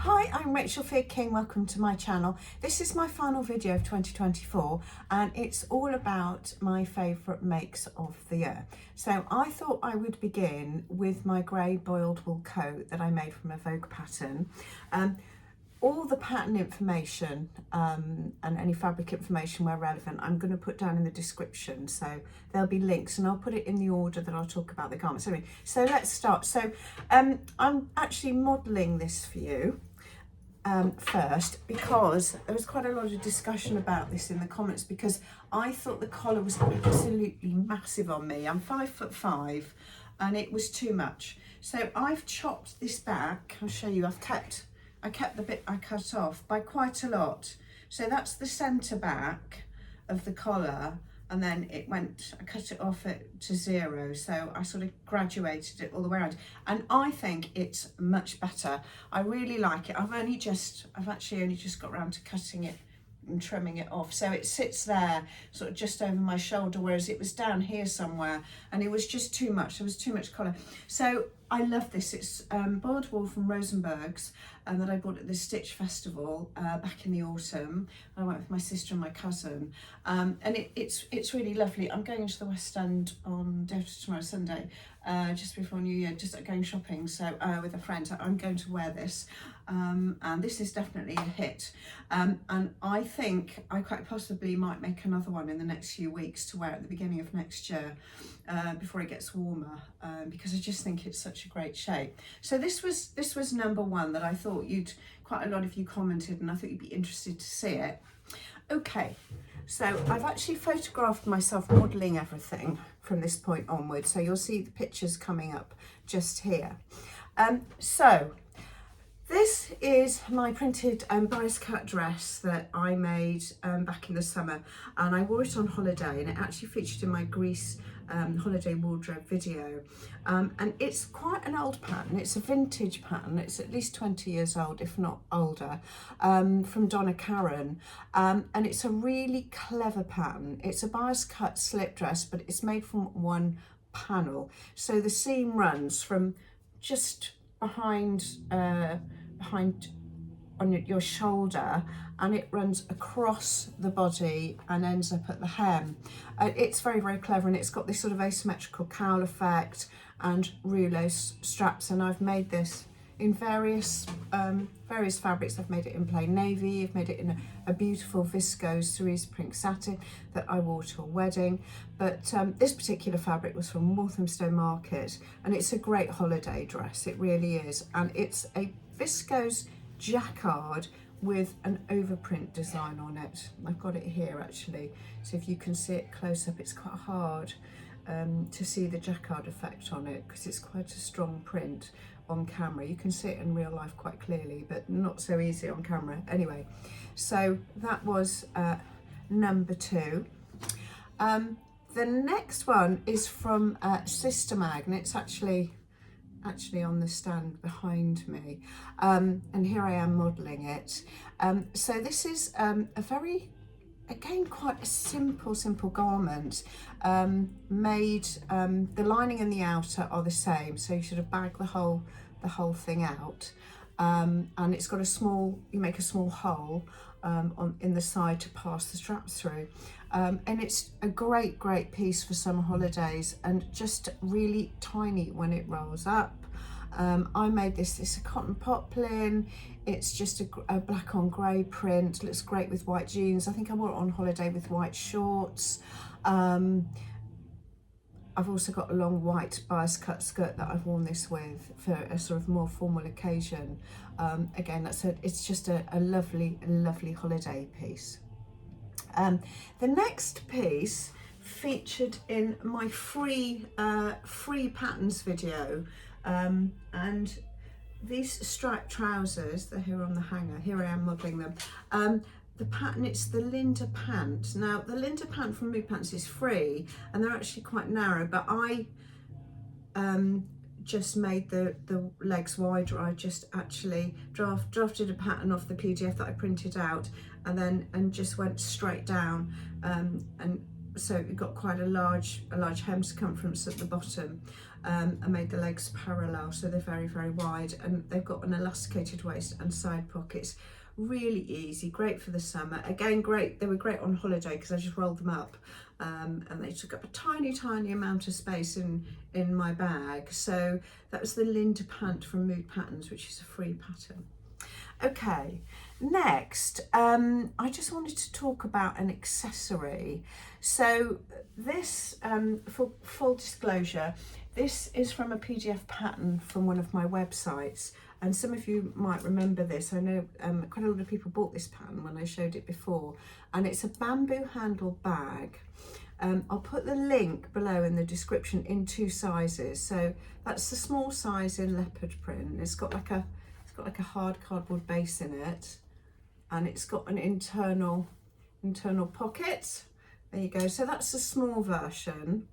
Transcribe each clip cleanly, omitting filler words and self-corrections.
Hi, I'm Rachel King. Welcome to my channel. This is my final video of 2024 and it's all about my favourite makes of the year. So I thought I would begin with my grey boiled wool coat that I made from a Vogue pattern. All the pattern information and any fabric information where relevant I'm going to put down in the description, so there'll be links and I'll put it in the order that I'll talk about the garments. Anyway, so let's start. So I'm actually modelling this for you first because there was quite a lot of discussion about this in the comments because I thought the collar was absolutely massive on me. I'm 5'5" and it was too much. So I've chopped this back. I'll show you. I kept the bit I cut off by quite a lot. So that's the centre back of the collar, and then I cut it off to 0. So I sort of graduated it all the way around. And I think it's much better. I really like it. I've actually only just got around to cutting it and trimming it off. So it sits there sort of just over my shoulder, whereas it was down here somewhere and it was just too much. There was too much collar. So I love this. It's boiled wool from Rosenberg's that I bought at the Stitch Festival back in the autumn. I went with my sister and my cousin, and it's really lovely. I'm going into the West End on day after tomorrow, Sunday, just before New Year, just going shopping. So with a friend, I'm going to wear this, and this is definitely a hit. And I think I quite possibly might make another one in the next few weeks to wear at the beginning of next year, before it gets warmer, because I just think it's such a great shape. So this was number one that I thought quite a lot of you commented, and I thought you'd be interested to see it. Okay, so I've actually photographed myself modelling everything from this point onwards, so you'll see the pictures coming up just here. So this is my printed bias cut dress that I made back in the summer, and I wore it on holiday, and it actually featured in my Greece holiday wardrobe video, and it's quite an old pattern. It's a vintage pattern. It's at least 20 years old, if not older, from Donna, Karan, and it's a really clever pattern. It's a bias cut slip dress, but it's made from one panel, so the seam runs from just behind on your shoulder, and it runs across the body and ends up at the hem. It's very, very clever, and it's got this sort of asymmetrical cowl effect and rouleau straps, and I've made this in various fabrics. I've made it in plain navy, I've made it in a beautiful viscose cerise print satin that I wore to a wedding, but this particular fabric was from Walthamstow Market, and it's a great holiday dress, it really is, and it's a viscose jacquard with an overprint design on it. I've got it here actually, so if you can see it close up, it's quite hard to see the jacquard effect on it because it's quite a strong print on camera. You can see it in real life quite clearly, but not so easy on camera. Anyway, so that was number 2. The next one is from SisterMag, and it's actually on the stand behind me, and here I am modelling it. So this is a very, again, quite a simple garment, made, the lining and the outer are the same, so you sort of bag the whole thing out, and it's got you make a small hole in the side to pass the straps through, and it's a great piece for summer holidays, and just really tiny when it rolls up. I made this. It's a cotton poplin. It's just a black on grey print. Looks great with white jeans. I think I wore it on holiday with white shorts. I've also got a long white bias cut skirt that I've worn this with for a sort of more formal occasion. Again, it's just a lovely holiday piece. The next piece featured in my free patterns video, and these striped trousers, they're here on the hanger. Here I am modelling them. The pattern, it's the Linda pant. Now the Linda pant from Mood Pants is free, and they're actually quite narrow, but I just made the legs wider. I just actually drafted a pattern off the PDF that I printed out, and just went straight down, and so you've got quite a large hem circumference at the bottom. I made the legs parallel, so they're very, very wide, and they've got an elasticated waist and side pockets. Really easy, great for the summer. Again, great, they were great on holiday because I just rolled them up, and they took up a tiny amount of space in my bag. So that was the Linda pant from Mood Patterns, which is a free pattern. Okay, next, I just wanted to talk about an accessory. So this, for full disclosure, this is from a PDF pattern from one of my websites, and some of you might remember this. I know quite a lot of people bought this pattern when I showed it before, and it's a bamboo handled bag. I'll put the link below in the description in 2 sizes. So that's the small size in leopard print. It's got like a hard cardboard base in it, and it's got an internal pocket. There you go. So that's the small version,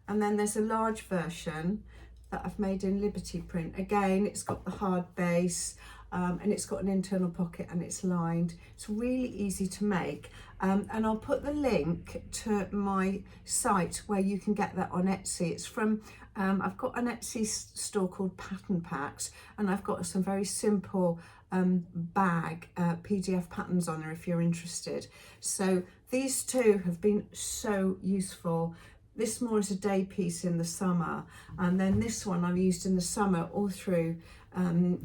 and then there's a large version that I've made in Liberty print. Again, it's got the hard base, and it's got an internal pocket, and it's lined. It's really easy to make, and I'll put the link to my site where you can get that on Etsy. It's from I've got an Etsy store called Pattern Packs, and I've got some very simple bag PDF patterns on there if you're interested. So these two have been so useful. This more as a day piece in the summer, and then this one I've used in the summer all through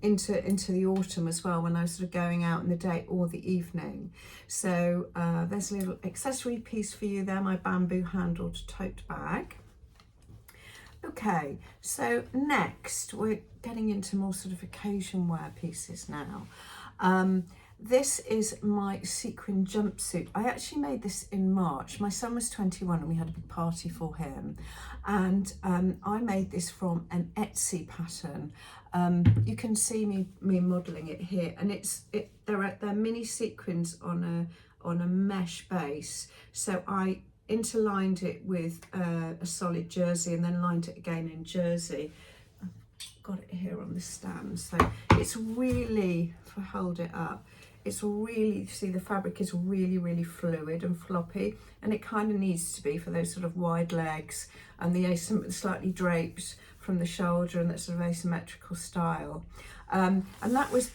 into the autumn as well, when I was sort of going out in the day or the evening. So there's a little accessory piece for you there, my bamboo handled tote bag. Okay, so next we're getting into more sort of occasion wear pieces now. This is my Sequin jumpsuit. I actually made this in March. My son was 21 and we had a big party for him. And I made this from an Etsy pattern. You can see me modelling it here, and they're mini sequins on a mesh base. So I interlined it with a solid jersey and then lined it again in jersey. I've got it here on the stand. So it's really, if I hold it up, it's really, see, the fabric is really fluid and floppy, and it kind of needs to be for those sort of wide legs and the slightly draped from the shoulder and that sort of asymmetrical style. And that was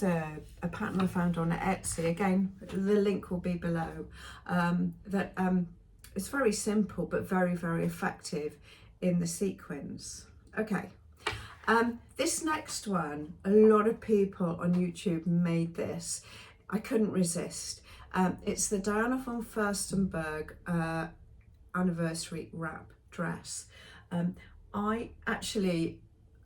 a pattern I found on Etsy. Again, the link will be below. It's very simple but very effective in the sequins. Okay. This next one, a lot of people on YouTube made this. I couldn't resist. It's the Diana von Furstenberg anniversary wrap dress. I actually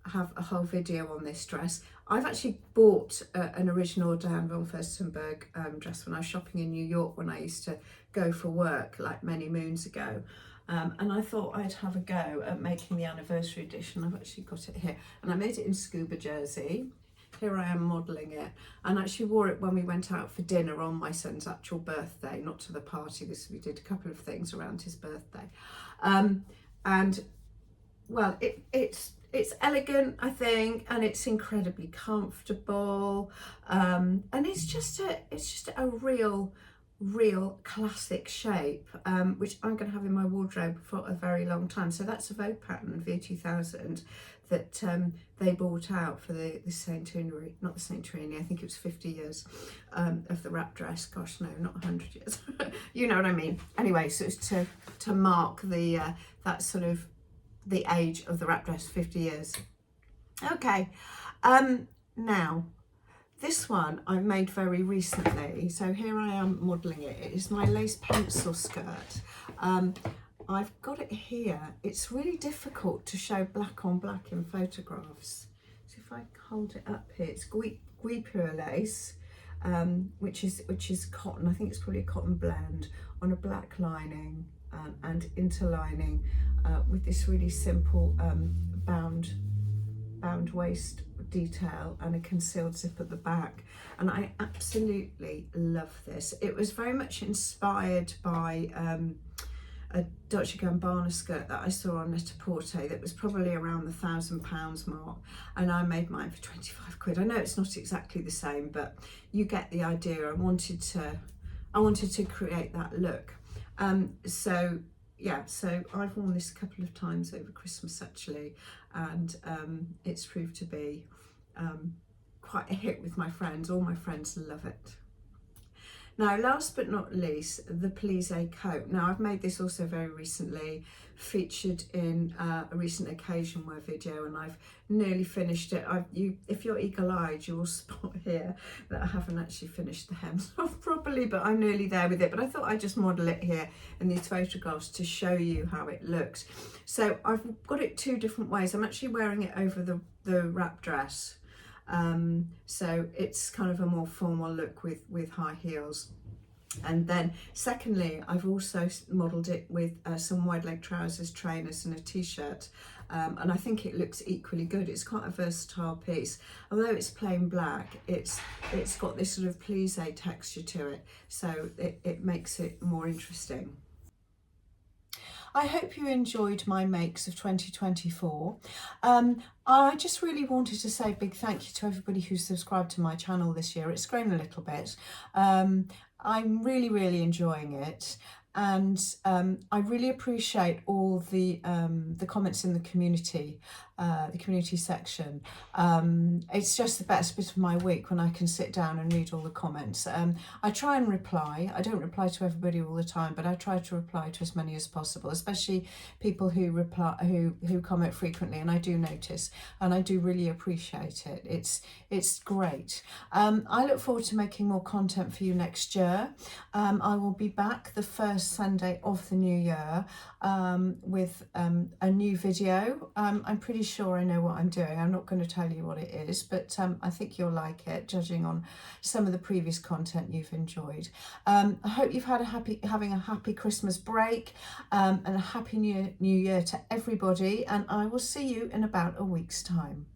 have a whole video on this dress. I've actually bought an original Diane von Furstenberg dress when I was shopping in New York when I used to go for work, like many moons ago. And I thought I'd have a go at making the anniversary edition. I've actually got it here, and I made it in scuba jersey. Here I am modelling it, and I actually wore it when we went out for dinner on my son's actual birthday, not to the party. We did a couple of things around his birthday, and well, it's elegant, I think, and it's incredibly comfortable, and it's just a real classic shape, which I'm going to have in my wardrobe for a very long time. So that's a Vogue pattern, V2000, that they bought out for the centenary, not the centenary, I think it was 50 years of the wrap dress. Gosh, no, not 100 years. You know what I mean. Anyway, so it's to mark the that sort of the age of the wrap dress, 50 years. Okay, now this one I made very recently. So here I am modelling it. It is my lace pencil skirt. I've got it here. It's really difficult to show black on black in photographs. So if I hold it up here, it's Guipure lace, which is cotton. I think it's probably a cotton blend on a black lining and interlining with this really simple bound waist detail and a concealed zip at the back, and I absolutely love this. It was very much inspired by a Dolce & Gabbana skirt that I saw on Net-a-Porter that was probably around the £1,000 mark, and I made mine for 25 quid. I know it's not exactly the same, but you get the idea. I wanted to create that look. So yeah, so I've worn this a couple of times over Christmas actually, and it's proved to be quite a hit with my friends. All my friends love it. Now, last but not least, the Plissé coat. Now, I've made this also very recently, featured in a recent occasion wear video, and I've nearly finished it. If you're eagle-eyed, you will spot here that I haven't actually finished the hems off properly, but I'm nearly there with it. But I thought I'd just model it here in these photographs to show you how it looks. So I've got it two different ways. I'm actually wearing it over the wrap dress. So it's kind of a more formal look with high heels. And then secondly, I've also modelled it with some wide leg trousers, trainers and a t-shirt, and I think it looks equally good. It's quite a versatile piece. Although it's plain black, it's got this sort of plissé texture to it, so it makes it more interesting. I hope you enjoyed my makes of 2024. I just really wanted to say a big thank you to everybody who subscribed to my channel this year. It's grown a little bit. I'm really enjoying it, and I really appreciate all the comments in the community section. It's just the best bit of my week when I can sit down and read all the comments. I try and reply. I don't reply to everybody all the time, but I try to reply to as many as possible, especially people who comment frequently, and I do notice, and I do really appreciate it. It's great. I look forward to making more content for you next year. I will be back the first Sunday of the new year with a new video. I'm pretty sure I know what I'm doing. I'm not going to tell you what it is, but I think you'll like it, judging on some of the previous content you've enjoyed. I hope you've had having a happy Christmas break, and a happy new year to everybody, and I will see you in about a week's time.